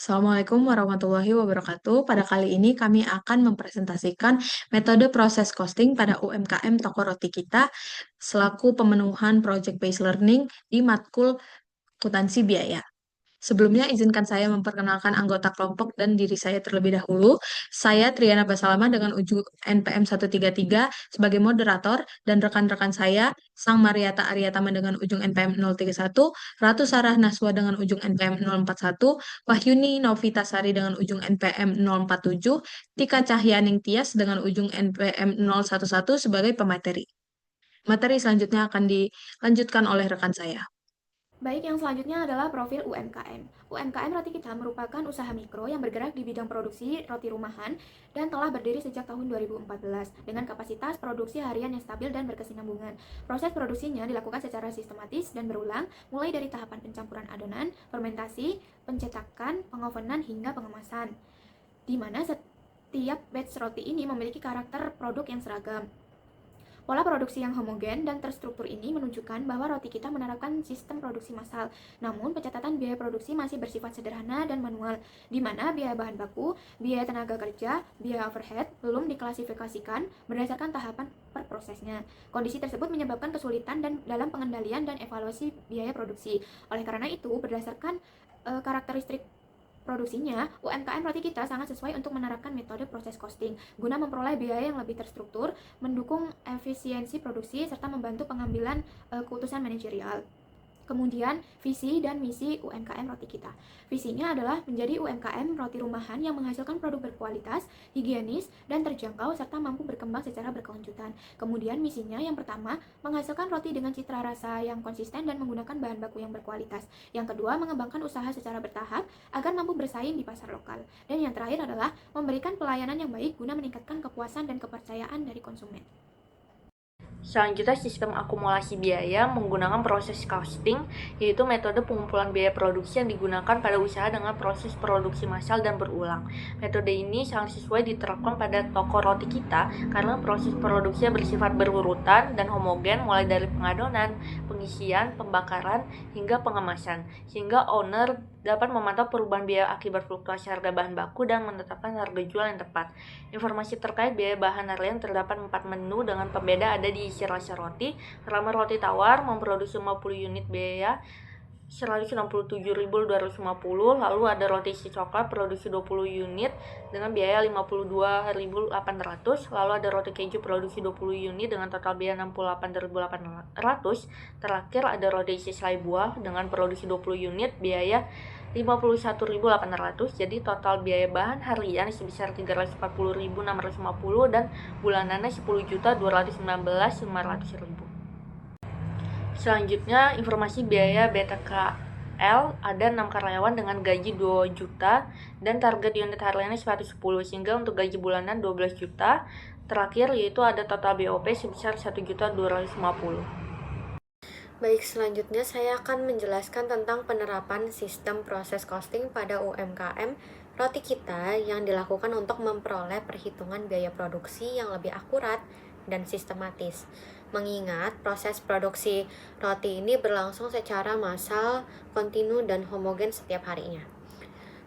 Assalamualaikum warahmatullahi wabarakatuh. Pada kali ini kami akan mempresentasikan metode proses costing pada UMKM Toko Roti Kita selaku pemenuhan Project Based Learning di matkul akuntansi biaya. Sebelumnya, izinkan saya memperkenalkan anggota kelompok dan diri saya terlebih dahulu. Saya Triana Basalama dengan ujung NPM 133 sebagai moderator dan rekan-rekan saya, Sang Mariata Aryatama dengan ujung NPM 031, Ratu Sarah Naswa dengan ujung NPM 041, Wahyuni Novitasari dengan ujung NPM 047, Tika Cahyaning Tias dengan ujung NPM 011 sebagai pemateri. Materi selanjutnya akan dilanjutkan oleh rekan saya. Baik, yang selanjutnya adalah profil UMKM. UMKM Roti Kita merupakan usaha mikro yang bergerak di bidang produksi roti rumahan dan telah berdiri sejak tahun 2014 dengan kapasitas produksi harian yang stabil dan berkesinambungan. Proses produksinya dilakukan secara sistematis dan berulang, mulai dari tahapan pencampuran adonan, fermentasi, pencetakan, pengovenan hingga pengemasan. Di mana setiap batch roti ini memiliki karakter produk yang seragam. Pola produksi yang homogen dan terstruktur ini menunjukkan bahwa Roti Kita menerapkan sistem produksi massal. Namun, pencatatan biaya produksi masih bersifat sederhana dan manual, di mana biaya bahan baku, biaya tenaga kerja, biaya overhead belum diklasifikasikan berdasarkan tahapan per prosesnya. Kondisi tersebut menyebabkan kesulitan dalam pengendalian dan evaluasi biaya produksi. Oleh karena itu, berdasarkan karakteristik produksinya, UMKM Roti Kita sangat sesuai untuk menerapkan metode proses costing guna memperoleh biaya yang lebih terstruktur, mendukung efisiensi produksi, serta membantu pengambilan keputusan manajerial. Kemudian, visi dan misi UMKM Roti Kita. Visinya adalah menjadi UMKM roti rumahan yang menghasilkan produk berkualitas, higienis, dan terjangkau serta mampu berkembang secara berkelanjutan. Kemudian, misinya yang pertama, menghasilkan roti dengan citra rasa yang konsisten dan menggunakan bahan baku yang berkualitas. Yang kedua, mengembangkan usaha secara bertahap agar mampu bersaing di pasar lokal. Dan yang terakhir adalah memberikan pelayanan yang baik guna meningkatkan kepuasan dan kepercayaan dari konsumen. Selanjutnya, sistem akumulasi biaya menggunakan proses costing, yaitu metode pengumpulan biaya produksi yang digunakan pada usaha dengan proses produksi massal dan berulang. Metode ini sangat sesuai diterapkan pada toko roti kita karena proses produksinya bersifat berurutan dan homogen mulai dari pengadonan, pengisian, pembakaran, hingga pengemasan, sehingga owner dapat memantau perubahan biaya akibat fluktuasi harga bahan baku dan menetapkan harga jual yang tepat. Informasi terkait biaya bahan harian terdapat 4 menu dengan pembeda ada di isi rasa roti. Pertama, roti tawar memproduksi 50 unit biaya 167.250, lalu ada roti isi coklat produksi 20 unit dengan biaya 52.800, lalu ada roti keju produksi 20 unit dengan total biaya 68.800. Terakhir ada roti isi selai buah dengan produksi 20 unit biaya 51.800. Jadi total biaya bahan harian sebesar 340.650 dan bulanannya 10.219.500.000. Selanjutnya, informasi biaya BTKL ada 6 karyawan dengan gaji 2 juta dan target unit hariannya 110, sehingga untuk gaji bulanan 12 juta. Terakhir yaitu ada total BOP sebesar 1.250. Baik, selanjutnya saya akan menjelaskan tentang penerapan sistem proses costing pada UMKM Roti Kita yang dilakukan untuk memperoleh perhitungan biaya produksi yang lebih akurat dan sistematis. Mengingat proses produksi roti ini berlangsung secara massal, kontinu, dan homogen setiap harinya.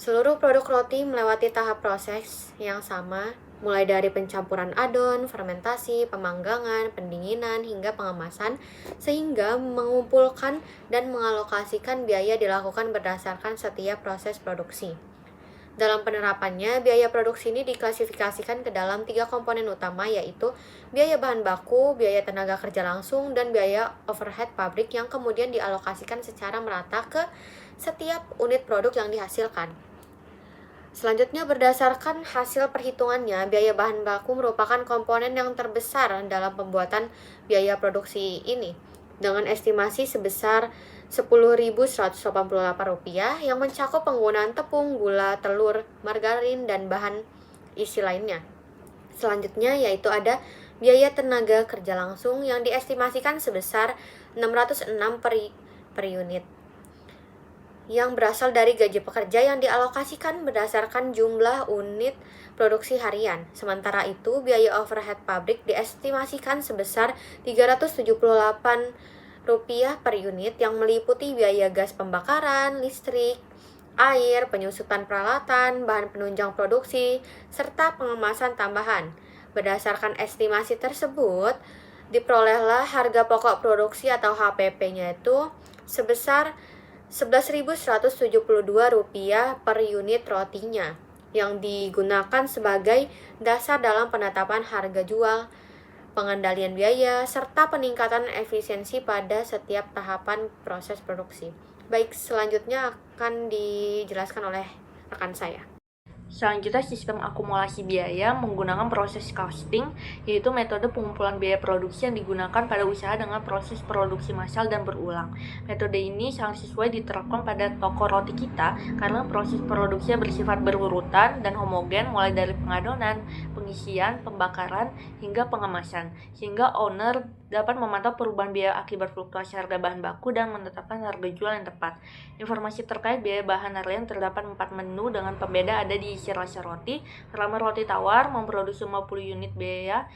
Seluruh produk roti melewati tahap proses yang sama, mulai dari pencampuran adon, fermentasi, pemanggangan, pendinginan, hingga pengemasan, sehingga mengumpulkan dan mengalokasikan biaya dilakukan berdasarkan setiap proses produksi. Dalam penerapannya, biaya produksi ini diklasifikasikan ke dalam 3 komponen utama, yaitu biaya bahan baku, biaya tenaga kerja langsung, dan biaya overhead pabrik yang kemudian dialokasikan secara merata ke setiap unit produk yang dihasilkan. Selanjutnya, berdasarkan hasil perhitungannya, biaya bahan baku merupakan komponen yang terbesar dalam pembuatan biaya produksi ini, dengan estimasi sebesar Rp10.188 yang mencakup penggunaan tepung, gula, telur, margarin, dan bahan isi lainnya. Selanjutnya yaitu ada biaya tenaga kerja langsung yang diestimasikan sebesar 606 per unit, yang berasal dari gaji pekerja yang dialokasikan berdasarkan jumlah unit produksi harian. Sementara itu, biaya overhead pabrik diestimasikan sebesar Rp378 per unit yang meliputi biaya gas pembakaran, listrik, air, penyusutan peralatan, bahan penunjang produksi, serta pengemasan tambahan. Berdasarkan estimasi tersebut, diperolehlah harga pokok produksi atau HPP-nya itu sebesar Rp11.172 per unit rotinya yang digunakan sebagai dasar dalam penetapan harga jual, pengendalian biaya, serta peningkatan efisiensi pada setiap tahapan proses produksi. Baik, selanjutnya akan dijelaskan oleh rekan saya. Selanjutnya, sistem akumulasi biaya menggunakan proses costing, yaitu metode pengumpulan biaya produksi yang digunakan pada usaha dengan proses produksi massal dan berulang. Metode ini sangat sesuai diterapkan pada toko roti kita karena proses produksinya bersifat berurutan dan homogen mulai dari pengadonan, pengisian, pembakaran, hingga pengemasan, sehingga owner dapat memantau perubahan biaya akibat fluktuasi harga bahan baku dan menetapkan harga jual yang tepat. Informasi terkait biaya bahan harian terdapat 4 menu dengan pembeda ada di isi rasa roti. Pertama, roti tawar memproduksi 50 unit biaya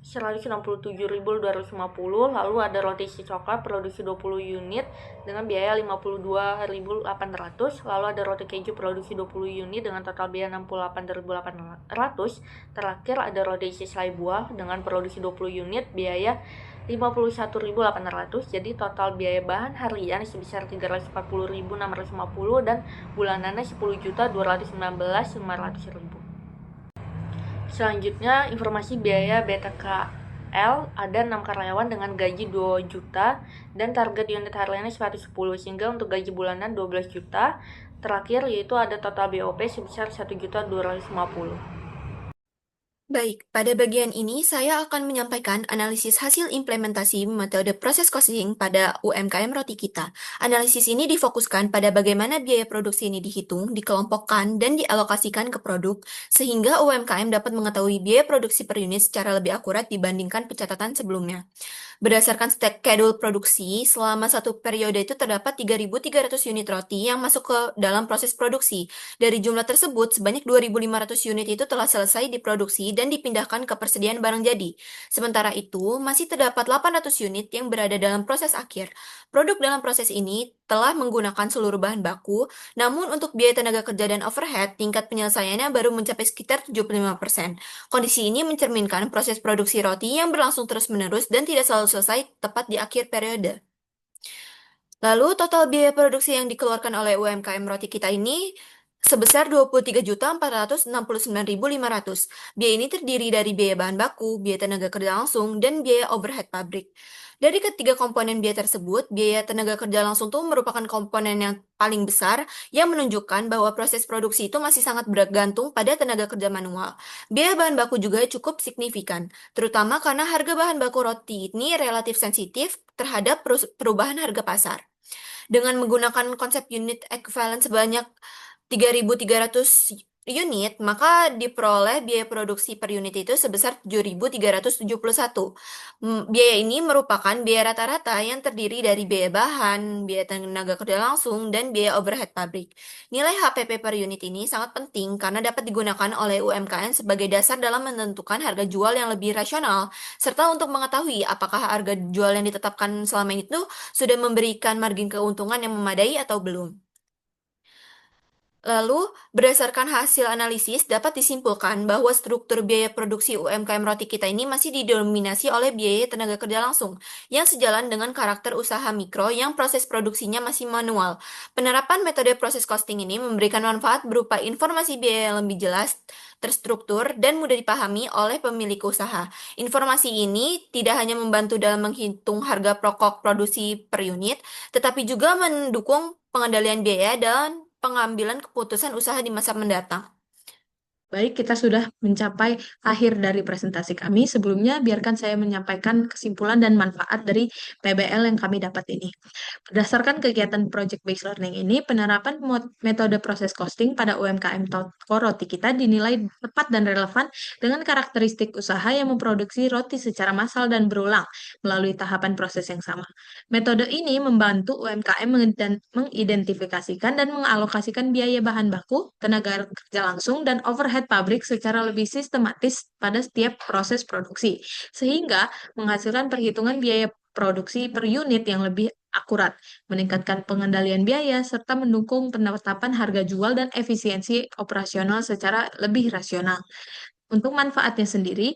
167.250, lalu ada roti isi coklat produksi 20 unit dengan biaya 52.800, lalu ada roti keju produksi 20 unit dengan total biaya 68.800. Terakhir ada roti isi selai buah dengan produksi 20 unit biaya 51.800. Jadi total biaya bahan harian sebesar 340.650 dan bulanannya 10.219.500.000. Selanjutnya, informasi biaya BTKL ada 6 karyawan dengan gaji 2 juta dan target unit hariannya 110, sehingga untuk gaji bulanan 12 juta. Terakhir yaitu ada total BOP sebesar 1.250. Baik, pada bagian ini saya akan menyampaikan analisis hasil implementasi metode proses costing pada UMKM roti kita. Analisis ini difokuskan pada bagaimana biaya produksi ini dihitung, dikelompokkan, dan dialokasikan ke produk, sehingga UMKM dapat mengetahui biaya produksi per unit secara lebih akurat dibandingkan pencatatan sebelumnya. Berdasarkan schedule produksi, selama satu periode itu terdapat 3.300 unit roti yang masuk ke dalam proses produksi. Dari jumlah tersebut, sebanyak 2.500 unit itu telah selesai diproduksi dan dipindahkan ke persediaan barang jadi. Sementara itu, masih terdapat 800 unit yang berada dalam proses akhir. Produk dalam proses ini telah menggunakan seluruh bahan baku, namun untuk biaya tenaga kerja dan overhead, tingkat penyelesaiannya baru mencapai sekitar 75%. Kondisi ini mencerminkan proses produksi roti yang berlangsung terus-menerus dan tidak selalu selesai tepat di akhir periode. Lalu total biaya produksi yang dikeluarkan oleh UMKM roti kita ini sebesar 23.469.500. Biaya ini terdiri dari biaya bahan baku, biaya tenaga kerja langsung, dan biaya overhead pabrik. Dari ketiga komponen biaya tersebut, biaya tenaga kerja langsung itu merupakan komponen yang paling besar yang menunjukkan bahwa proses produksi itu masih sangat bergantung pada tenaga kerja manual. Biaya bahan baku juga cukup signifikan, terutama karena harga bahan baku roti ini relatif sensitif terhadap perubahan harga pasar. Dengan menggunakan konsep unit equivalent sebanyak 3.300 unit, maka diperoleh biaya produksi per unit itu sebesar 7.371. Biaya ini merupakan biaya rata-rata yang terdiri dari biaya bahan, biaya tenaga kerja langsung, dan biaya overhead pabrik. Nilai HPP per unit ini sangat penting karena dapat digunakan oleh UMKM sebagai dasar dalam menentukan harga jual yang lebih rasional, serta untuk mengetahui apakah harga jual yang ditetapkan selama itu sudah memberikan margin keuntungan yang memadai atau belum. Lalu, berdasarkan hasil analisis, dapat disimpulkan bahwa struktur biaya produksi UMKM roti kita ini masih didominasi oleh biaya tenaga kerja langsung, yang sejalan dengan karakter usaha mikro yang proses produksinya masih manual. Penerapan metode proses costing ini memberikan manfaat berupa informasi biaya yang lebih jelas, terstruktur, dan mudah dipahami oleh pemilik usaha. Informasi ini tidak hanya membantu dalam menghitung harga pokok produksi per unit, tetapi juga mendukung pengendalian biaya dan pengambilan keputusan usaha di masa mendatang. Baik, kita sudah mencapai akhir dari presentasi kami. Sebelumnya, biarkan saya menyampaikan kesimpulan dan manfaat dari PBL yang kami dapat ini. Berdasarkan kegiatan Project Based Learning ini, penerapan metode proses costing pada UMKM toko roti kita dinilai tepat dan relevan dengan karakteristik usaha yang memproduksi roti secara massal dan berulang melalui tahapan proses yang sama. Metode ini membantu UMKM mengidentifikasikan dan mengalokasikan biaya bahan baku, tenaga kerja langsung, dan overhead pabrik secara lebih sistematis pada setiap proses produksi, sehingga menghasilkan perhitungan biaya produksi per unit yang lebih akurat, meningkatkan pengendalian biaya, serta mendukung penetapan harga jual dan efisiensi operasional secara lebih rasional. Untuk manfaatnya sendiri,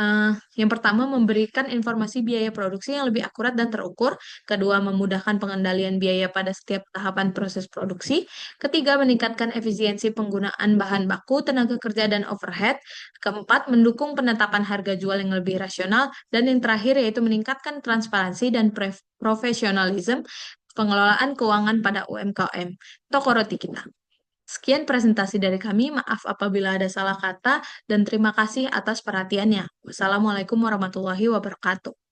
eh, yang pertama memberikan informasi biaya produksi yang lebih akurat dan terukur, kedua memudahkan pengendalian biaya pada setiap tahapan proses produksi, ketiga meningkatkan efisiensi penggunaan bahan baku, tenaga kerja, dan overhead, keempat mendukung penetapan harga jual yang lebih rasional, dan yang terakhir yaitu meningkatkan transparansi dan profesionalisme pengelolaan keuangan pada UMKM toko roti kita. Sekian presentasi dari kami. Maaf apabila ada salah kata dan terima kasih atas perhatiannya. Wassalamualaikum warahmatullahi wabarakatuh.